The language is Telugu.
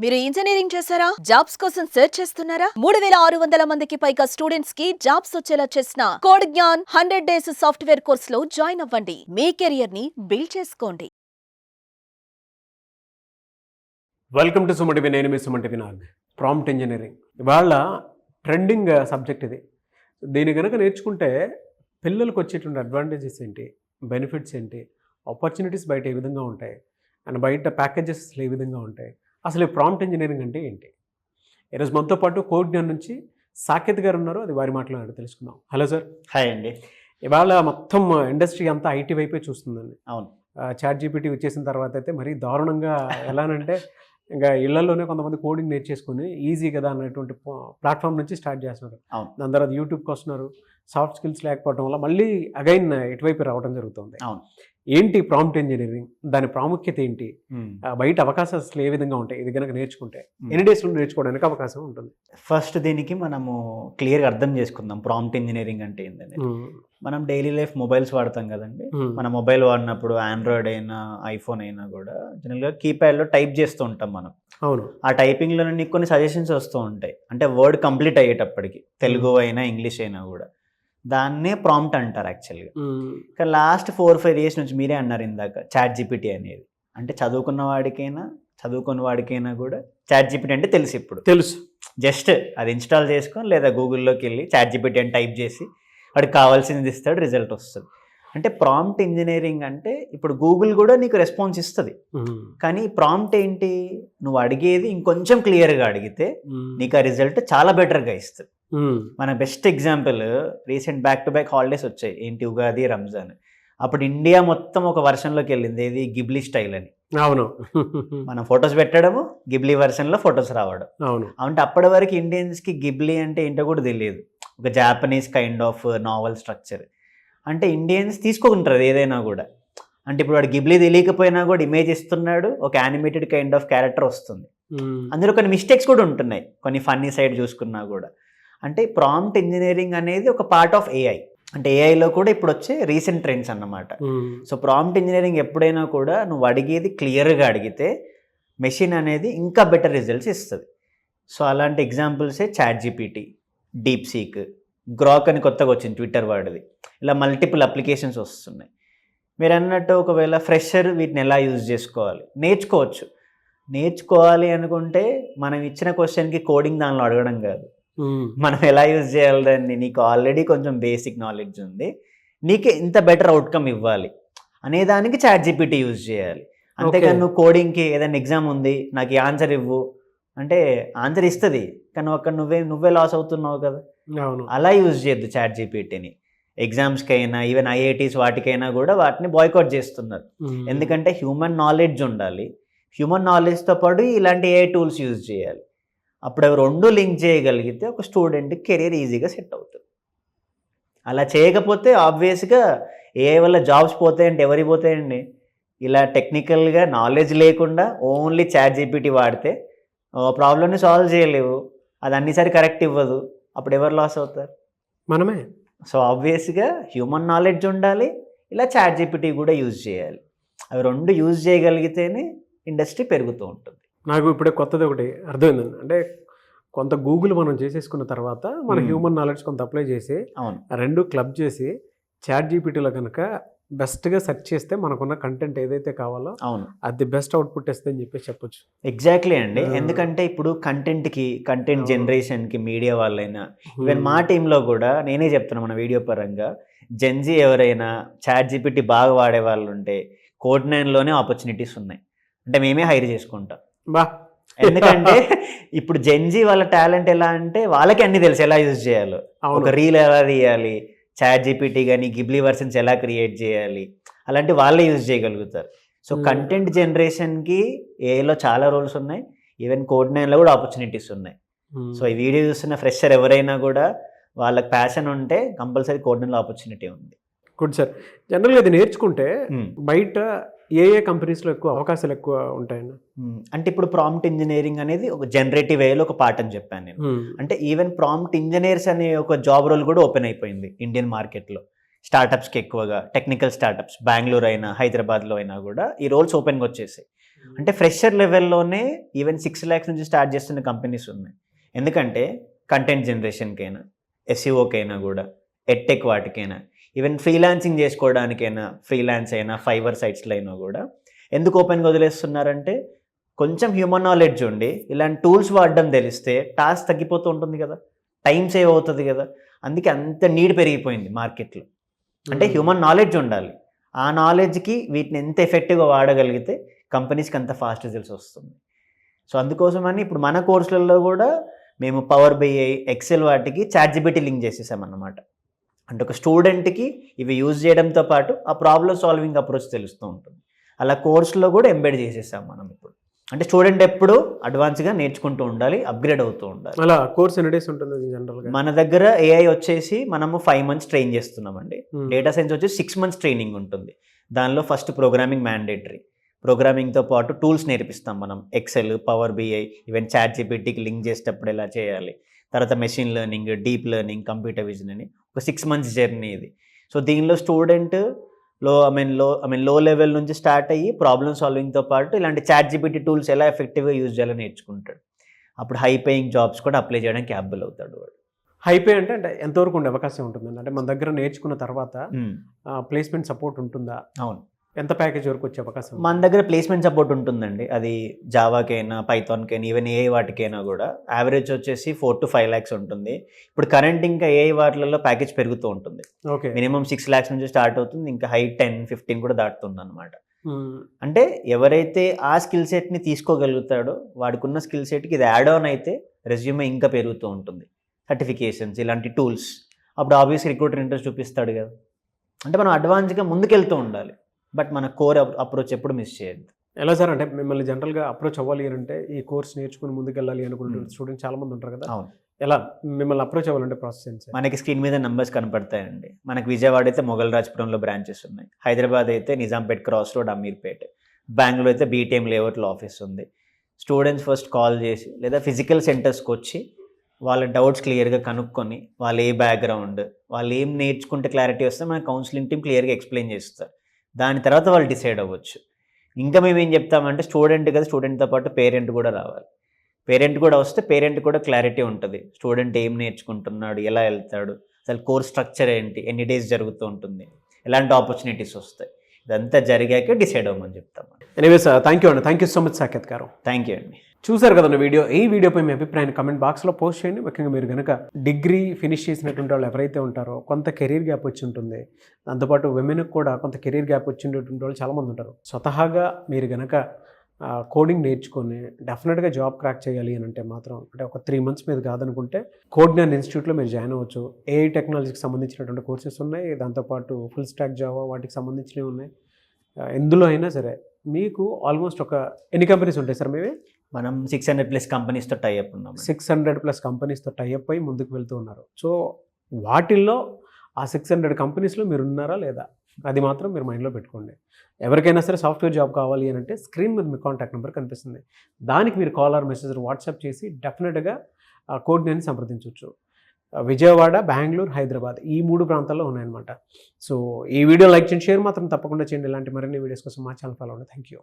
మీరు ఇంజనీరింగ్ చేశారా? జాబ్స్ కోసం సెర్చ్ చేస్తున్నారా? 3600 మందికి పైగా స్టూడెంట్స్ కి జాబ్స్ వచ్చేలా చేసిన code Gyan 100 days software course లో జాయిన్ అవ్వండి. మీ కెరియర్ ని బిల్డ్ చేసుకోండి. Welcome to Suman TV. నేను మీ Suman TV Nag. Prompt engineering ఇవాళ ట్రెండింగ్ సబ్జెక్ట్ ఇది. దీన్ని కనుక నేర్చుకుంటే పిల్లలకు వచ్చేటువంటి అడ్వాంటేజెస్ ఏంటి, బెనిఫిట్స్ ఏంటి, ఆపర్చునిటీస్ బయట ఏ విధంగా ఉంటాయి, అండ్ బయట ప్యాకేజెస్ ఏ విధంగా ఉంటాయి, అసలు ఈ ప్రాంప్ట్ ఇంజనీరింగ్ అంటే ఏంటి? ఈరోజు మనతో పాటు కోడ్ జ్ఞాన్ నుంచి సాకేత్ గారు ఉన్నారు. అది వారి మాటలు తెలుసుకుందాం. Hello sir. హాయ్ అండి. ఇవాళ మొత్తం ఇండస్ట్రీ అంతా ఐటీ వైపే చూస్తుందండి. అవును. చాట్ జీపీటీ వచ్చేసిన తర్వాత అయితే మరీ దారుణంగా ఎలానంటే ఇంకా ఇళ్లలోనే కొంతమంది కోడింగ్ నేర్చేసుకుని ఈజీ కదా అన్నటువంటి ప్లాట్ఫామ్ నుంచి స్టార్ట్ చేస్తున్నారు. అవును. దాని తర్వాత యూట్యూబ్కి వస్తున్నారు. సాఫ్ట్ స్కిల్స్ లేకపోవడం వల్ల మళ్ళీ అగైన్ ఇటువైపు రావడం జరుగుతుంది. అవును. ఏంటి ప్రాంప్ట్ ఇంజనీరింగ్, దాని ప్రాముఖ్యత ఏంటి, బయట అవకాశాలు అసలు ఏ విధంగా ఉంటాయి, ఇది కనుక నేర్చుకుంటే ఎన్ని డేస్లో నేర్చుకోవడానికి అవకాశం ఉంటుంది? ఫస్ట్ దీనికి మనము క్లియర్గా అర్థం చేసుకుందాం ప్రాంప్ట్ ఇంజనీరింగ్ అంటే ఏంటంటే. మనం డైలీ లైఫ్ మొబైల్స్ వాడతాం కదండి. మన మొబైల్ వాడినప్పుడు ఆండ్రాయిడ్ అయినా ఐఫోన్ అయినా కూడా జనరల్గా కీప్యాడ్లో టైప్ చేస్తూ ఉంటాం మనం. అవును. ఆ టైపింగ్లో నీకు కొన్ని సజెషన్స్ వస్తూ ఉంటాయి. అంటే వర్డ్ కంప్లీట్ అయ్యేటప్పటికి తెలుగు అయినా ఇంగ్లీష్ అయినా కూడా దాన్నే ప్రాంప్ట్ అంటారు యాక్చువల్గా. కానీ లాస్ట్ 4-5 ఇయర్స్ నుంచి మీరే అన్నారు ఇందాక చాట్ జీపీటీ అనేది. అంటే చదువుకున్న వాడికైనా కూడా చాట్ జీపీటీ అంటే తెలుసు. జస్ట్ అది ఇన్స్టాల్ చేసుకొని లేదా గూగుల్లోకి వెళ్ళి చాట్ జీపీటీ అని టైప్ చేసి వాడికి కావాల్సింది ఇస్తాడు, రిజల్ట్ వస్తుంది. అంటే ప్రాంప్ట్ ఇంజనీరింగ్ అంటే ఇప్పుడు గూగుల్ కూడా నీకు రెస్పాన్స్ ఇస్తుంది. కానీ ప్రాంప్ట్ ఏంటి, నువ్వు అడిగేది ఇంకొంచెం క్లియర్గా అడిగితే నీకు ఆ రిజల్ట్ చాలా బెటర్గా ఇస్తుంది. మన best example recent back to back holidays వచ్చాయి. ఏంటి, ఉగాది, రంజాన్. అప్పుడు ఇండియా మొత్తం ఒక వర్షన్లోకి వెళ్ళింది, ఏది గిబ్లీ స్టైల్ అని. అవును. మనం ఫొటోస్ పెట్టడము, గిబ్లీ వర్షన్లో ఫొటోస్ రావడం. అవును. అంటే అప్పటి వరకు ఇండియన్స్కి గిబ్లీ అంటే ఏంటో కూడా తెలియదు. ఒక Japanese kind of naval structure. అంటే ఇండియన్స్ తీసుకుంటారు ఏదైనా కూడా. అంటే ఇప్పుడు వాడు గిబ్లీ తెలియకపోయినా కూడా ఇమేజ్ ఇస్తున్నాడు, ఒక యానిమేటెడ్ కైండ్ ఆఫ్ క్యారెక్టర్ వస్తుంది. అందులో కొన్ని మిస్టేక్స్ కూడా ఉంటున్నాయి, కొన్ని ఫన్నీ సైడ్ చూసుకున్నా కూడా. అంటే ప్రాంప్ట్ ఇంజనీరింగ్ అనేది ఒక పార్ట్ ఆఫ్ ఏఐ. అంటే ఏఐలో కూడా ఇప్పుడు వచ్చే రీసెంట్ ట్రెండ్స్ అన్నమాట. సో ప్రాంప్ట్ ఇంజనీరింగ్ ఎప్పుడైనా కూడా నువ్వు అడిగేది క్లియర్గా అడిగితే మెషిన్ అనేది ఇంకా బెటర్ రిజల్ట్స్ ఇస్తుంది. సో అలాంటి ఎగ్జాంపుల్సే Chat GPT, DeepSeek, Grok అని కొత్తగా వచ్చింది ట్విట్టర్ వాడిది. ఇలా మల్టిపుల్ అప్లికేషన్స్ వస్తున్నాయి. మీరు అన్నట్టు ఒకవేళ ఫ్రెషర్ వీటిని ఎలా యూజ్ చేసుకోవాలి, నేర్చుకోవాలి అనుకుంటే మనం ఇచ్చిన క్వశ్చన్కి కోడింగ్ దానిలో అడగడం కాదు, మనం ఎలా యూజ్ చేయాలి దాన్ని. నీకు ఆల్రెడీ కొంచెం బేసిక్ నాలెడ్జ్ ఉంది, నీకు ఇంత బెటర్ అవుట్కమ్ ఇవ్వాలి అనేదానికి చాట్ జీపీటీ యూజ్ చేయాలి. అంతేకాని నువ్వు కోడింగ్కి ఏదైనా ఎగ్జామ్ ఉంది, నాకు ఈ ఆన్సర్ ఇవ్వు అంటే ఆన్సర్ ఇస్తుంది, కానీ అక్కడ నువ్వే లాస్ అవుతున్నావు కదా. అలా యూజ్ చేయొద్దు చాట్ జీపీటీని. ఎగ్జామ్స్కి అయినా ఈవెన్ ఐఐటీస్ వాటికైనా కూడా వాటిని బాయ్కాట్ చేస్తున్నారు. ఎందుకంటే హ్యూమన్ నాలెడ్జ్ ఉండాలి, హ్యూమన్ నాలెడ్జ్తో పాటు ఇలాంటి ఏఐ టూల్స్ యూజ్ చేయాలి. అప్పుడు అవి రెండు లింక్ చేయగలిగితే ఒక స్టూడెంట్కి కెరీర్ ఈజీగా సెట్ అవుతుంది. అలా చేయకపోతే ఆబ్వియస్గా ఏఐ వల్ల జాబ్స్ పోతాయంటే ఎవరికి పోతాయండి? ఇలా టెక్నికల్గా నాలెడ్జ్ లేకుండా ఓన్లీ చాట్ జీపీటీ వాడితే ప్రాబ్లమ్ని సాల్వ్ చేయలేవు, అది అన్నిసారి కరెక్ట్ ఇవ్వదు, అప్పుడు ఎవరు లాస్ అవుతారు? మనమే. సో ఆబ్వియస్గా హ్యూమన్ నాలెడ్జ్ ఉండాలి, ఇలా చాట్ జీపీటీ కూడా యూజ్ చేయాలి. అవి రెండు యూజ్ చేయగలిగితేనే ఇండస్ట్రీ పెరుగుతూ ఉంటుంది. నాకు ఇప్పుడే కొత్తది ఒకటి అర్థమైందండి. అంటే కొంత గూగుల్ మనం చేసేసుకున్న తర్వాత మన హ్యూమన్ నాలెడ్జ్ కొంత అప్లై చేసి రెండు క్లబ్ చేసి చాట్ జీపీటీలో కనుక బెస్ట్గా సెర్చ్ చేస్తే మనకున్న కంటెంట్ ఏదైతే కావాలో అది బెస్ట్ అవుట్పుట్ ఇస్తుంది అని చెప్పేసి చెప్పొచ్చు. ఎగ్జాక్ట్లీ అండి. ఎందుకంటే ఇప్పుడు కంటెంట్ జనరేషన్కి మీడియా వాళ్ళైనా ఈవెన్ మా టీంలో కూడా నేనే చెప్తున్నా, మన వీడియో పరంగా జెన్జీ ఎవరైనా చాట్ జీపీటీ బాగా వాడే వాళ్ళు ఉంటే కోడ్ 9లోనే ఆపర్చునిటీస్ ఉన్నాయి. అంటే మేమే హైర్ చేసుకుంటాం. ఎందుకంటే ఇప్పుడు జెన్జీ వాళ్ళ టాలెంట్ ఎలా అంటే వాళ్ళకి అన్ని తెలుసు ఎలా యూజ్ చేయాలో. ఒక రీల్ ఎలా తీయాలి, చాట్ జీపీటీ కానీ గిబ్లీ వర్షన్స్ ఎలా క్రియేట్ చేయాలి, అలాంటి వాళ్ళే యూజ్ చేయగలుగుతారు. సో కంటెంట్ జనరేషన్కి ఏఐలో చాలా రోల్స్ ఉన్నాయి, ఈవెన్ కోడ్ 9లో కూడా ఆపర్చునిటీస్ ఉన్నాయి. సో ఈ వీడియో చూస్తున్న ఫ్రెషర్ ఎవరైనా కూడా వాళ్ళకి ప్యాషన్ ఉంటే కంపల్సరీ కోడ్ 9లో ఆపర్చునిటీ ఉంది. Good sir. జనరల్గా ఇది నేర్చుకుంటే బయట ఏ కంపెనీస్లో ఎక్కువ అవకాశాలు ఎక్కువ ఉంటాయండి? అంటే ఇప్పుడు ప్రాంప్ట్ ఇంజనీరింగ్ అనేది ఒక జనరేటివ్ వేలో ఒక పార్ట్ అని చెప్పాను నేను. అంటే ఈవెన్ ప్రాంప్ట్ ఇంజనీర్స్ అనే ఒక జాబ్ రోల్ కూడా ఓపెన్ అయిపోయింది ఇండియన్ మార్కెట్లో. స్టార్టప్స్కి ఎక్కువగా టెక్నికల్ స్టార్టప్స్ బెంగళూరు అయినా హైదరాబాద్లో అయినా కూడా ఈ రోల్స్ ఓపెన్గా వచ్చేసాయి. అంటే ఫ్రెషర్ లెవెల్లోనే ఈవెన్ 6 lakhs నుంచి స్టార్ట్ చేస్తున్న కంపెనీస్ ఉన్నాయి. ఎందుకంటే కంటెంట్ జనరేషన్కైనా, ఎస్ఈఓకైనా కూడా, ఎడ్టెక్ వాటికైనా, ఈవెన్ ఫ్రీలాన్సింగ్ చేసుకోవడానికైనా, ఫ్రీలాన్స్ అయినా, ఫైవర్ సైట్స్లో అయినా కూడా ఎందుకు ఓపెన్గా వదిలేస్తున్నారంటే కొంచెం హ్యూమన్ నాలెడ్జ్ ఉండి ఇలాంటి టూల్స్ వాడడం తెలిస్తే టాస్క్ తగ్గిపోతూ ఉంటుంది కదా, టైం సేవ్ అవుతుంది కదా. అందుకే అంత నీడ్ పెరిగిపోయింది మార్కెట్లో. అంటే హ్యూమన్ నాలెడ్జ్ ఉండాలి. ఆ నాలెడ్జ్కి వీటిని ఎంత ఎఫెక్టివ్గా వాడగలిగితే కంపెనీస్కి అంత ఫాస్ట్ రిజల్ట్స్ వస్తుంది. సో అందుకోసమని ఇప్పుడు మన కోర్సులలో కూడా మేము పవర్ బిఐ, ఎక్సెల్ వాటికి ChatGPT లింక్ చేసేసామన్నమాట. అంటే ఒక స్టూడెంట్కి ఇవి యూజ్ చేయడంతో పాటు ఆ ప్రాబ్లమ్ సాల్వింగ్ అప్రోచ్ తెలుస్తూ ఉంటుంది. అలా కోర్సులో కూడా ఎంబెడ్ చేసేసాం మనం ఇప్పుడు. అంటే స్టూడెంట్ ఎప్పుడు అడ్వాన్స్గా నేర్చుకుంటూ ఉండాలి, అప్గ్రేడ్ అవుతూ ఉండాలి. అలా కోర్స్ ఎన్ని డేస్ ఉంటుంది జనరల్గా? మన దగ్గర AI వచ్చేసి మనము 5 months ట్రైన్ చేస్తున్నామండి. డేటా సైన్స్ వచ్చేసి 6 months ట్రైనింగ్ ఉంటుంది. దానిలో ఫస్ట్ ప్రోగ్రామింగ్ మ్యాండేటరీ. ప్రోగ్రామింగ్తో పాటు టూల్స్ నేర్పిస్తాం మనం, ఎక్సెల్, పవర్ బిఐ, ఈవెన్ ChatGPTకి లింక్ చేసేటప్పుడు ఎలా చేయాలి. తర్వాత machine learning, deep learning, computer vision అని ఒక 6 months జర్నీ ఇది. సో దీనిలో స్టూడెంట్ లో లెవెల్ నుంచి స్టార్ట్ అయ్యి ప్రాబ్లమ్ సాల్వింగ్తో పాటు ఇలాంటి ChatGPT టూల్స్ ఎలా ఎఫెక్టివ్గా యూజ్ చేయాలో నేర్చుకుంటాడు. అప్పుడు హై పేయింగ్ జాబ్స్ కూడా అప్లై చేయడానికి క్యాపబుల్ అవుతాడు వాడు. హైపే అంటే ఎంతవరకు ఉండే అవకాశం ఉంటుందండి? అంటే మన దగ్గర నేర్చుకున్న తర్వాత ప్లేస్మెంట్ సపోర్ట్ ఉంటుందా? అవును, ఎంత ప్యాకేజ్ వరకు వచ్చే అవకాశం? మన దగ్గర ప్లేస్మెంట్ సపోర్ట్ ఉంటుందండి. అది జావాకైనా, పైథాన్కైనా, ఈవెన్ AI వాటికైనా కూడా యావరేజ్ వచ్చేసి 4 to 5 lakhs ఉంటుంది. ఇప్పుడు కరెంట్ ఇంకా AI వాటిలలో ప్యాకేజ్ పెరుగుతూ ఉంటుంది. ఓకే, మినిమం 6 lakhs నుంచి స్టార్ట్ అవుతుంది, ఇంకా హై 10-15 కూడా దాటుతుంది అనమాట. అంటే ఎవరైతే ఆ స్కిల్ సెట్ని తీసుకోగలుగుతాడో వాడికి ఉన్న స్కిల్ సెట్కి ఇది యాడ్ ఆన్ అయితే రెజ్యూమే ఇంకా పెరుగుతూ ఉంటుంది. సర్టిఫికేషన్స్, ఇలాంటి టూల్స్, అప్పుడు ఆబ్వియస్గా రిక్రూటర్ ఇంట్రెస్ట్ చూపిస్తాడు కదా. అంటే మనం అడ్వాన్స్గా ముందుకెళ్తూ ఉండాలి, బట్ మన కోర్ అప్రోచ్ ఎప్పుడు మిస్ చేయొద్దు. ఎలా సార్? అంటే మిమ్మల్ని జనరల్గా అప్రోచ్ అవ్వాలి అంటే ఈ కోర్స్ నేర్చుకుని ముందుకెళ్ళాలి అనుకుంటున్న స్టూడెంట్స్ చాలా మంది ఉంటారు కదా. అవును, ఎలా మిమ్మల్ని అప్రోచ్ అవ్వాలంటే ప్రాసెస్ ఏంటి? మనకి స్క్రీన్ మీద నెంబర్స్ కనపడతాయండి. మనకి విజయవాడ అయితే మొగల్ రాజ్పురంలో బ్రాంచెస్ ఉన్నాయి, హైదరాబాద్ అయితే నిజాంపేట్ క్రాస్ రోడ్, అమీర్పేట్, బెంగళూరు అయితే BTM లేఅవుట్లో ఆఫీస్ ఉంది. స్టూడెంట్స్ ఫస్ట్ కాల్ చేసి లేదా ఫిజికల్ సెంటర్స్కి వచ్చి వాళ్ళ డౌట్స్ క్లియర్గా కనుక్కొని, వాళ్ళ ఏ బ్యాక్గ్రౌండ్, వాళ్ళు ఏం నేర్చుకుంటే క్లారిటీ వస్తే మన కౌన్సిలింగ్ టీం క్లియర్గా ఎక్స్ప్లెయిన్ చేస్తారు. దాని తర్వాత వాళ్ళు డిసైడ్ అవ్వచ్చు. ఇంకా మేము ఏం చెప్తామంటే స్టూడెంట్ కదా, స్టూడెంట్తో పాటు పేరెంట్ కూడా రావాలి. పేరెంట్ కూడా వస్తే పేరెంట్ కూడా క్లారిటీ ఉంటుంది. స్టూడెంట్ ఏం నేర్చుకుంటున్నాడు, ఎలా వెళ్తాడు, అసలు కోర్స్ స్ట్రక్చర్ ఏంటి, ఎన్ని డేస్ జరుగుతూ ఉంటుంది, ఎలాంటి ఆపర్చునిటీస్ వస్తాయి, ఇదంతా జరిగాక డిసైడ్ అవ్వమని చెప్తాం. ఎనీవేస్ థ్యాంక్ యూ అండి. Thank you so much Saketh గారు. థ్యాంక్ యూ అండి. చూసారు కదండి వీడియో. ఈ వీడియోపై మీ అభిప్రాయాన్ని కమెంట్ బాక్స్లో పోస్ట్ చేయండి. ముఖ్యంగా మీరు కనుక డిగ్రీ ఫినిష్ చేసినటువంటి వాళ్ళు ఎవరైతే ఉంటారో కొంత కెరీర్ గ్యాప్ వచ్చి ఉంటుంది, దాంతోపాటు విమెన్కి కూడా కొంత కెరీర్ గ్యాప్ వచ్చినటువంటి వాళ్ళు చాలామంది ఉంటారు. స్వతహాగా మీరు కనుక కోడింగ్ నేర్చుకొని డెఫినెట్గా జాబ్ క్రాక్ చేయాలి అని అంటే మాత్రం, అంటే ఒక 3 months మీద కాదనుకుంటే కోడ్జ్ఞాన్ ఇన్స్టిట్యూట్లో మీరు జాయిన్ అవ్వచ్చు. AI టెక్నాలజీకి సంబంధించినటువంటి కోర్సెస్ ఉన్నాయి, దాంతోపాటు ఫుల్ స్టాక్ జావా వాటికి సంబంధించినవి ఉన్నాయి. ఎందులో అయినా సరే మీకు ఆల్మోస్ట్ ఒక ఎన్ని కంపెనీస్ ఉంటాయి సార్? మేమే మనం 600+ కంపెనీస్తో టైఅప్ ఉన్నాం. 600+ కంపెనీస్తో టైఅప్ అయ్యి ముందుకు వెళ్తూ ఉన్నారు. సో వాటిల్లో ఆ 600 కంపెనీస్లో మీరు ఉన్నారా లేదా, అది మాత్రం మీరు మైండ్లో పెట్టుకోండి. ఎవరికైనా సరే సాఫ్ట్వేర్ జాబ్ కావాలి అని అంటే స్క్రీన్ మీద మీ కాంటాక్ట్ నెంబర్ కనిపిస్తుంది, దానికి మీరు కాల్ ఆర్ మెసేజ్ వాట్సాప్ చేసి డెఫినెట్గా కోడ్ని సంప్రదించవచ్చు. విజయవాడ, బెంగళూరు, హైదరాబాద్ ఈ 3 ప్రాంతాల్లో ఉన్నాయన్నమాట. సో ఈ వీడియో లైక్ చేయండి, షేర్ మాత్రం తప్పకుండా చేయండి. ఇలాంటి మరిన్ని వీడియోస్ కోసం మా ఛానల్ ఫాలో అవ్వండి. Thank you.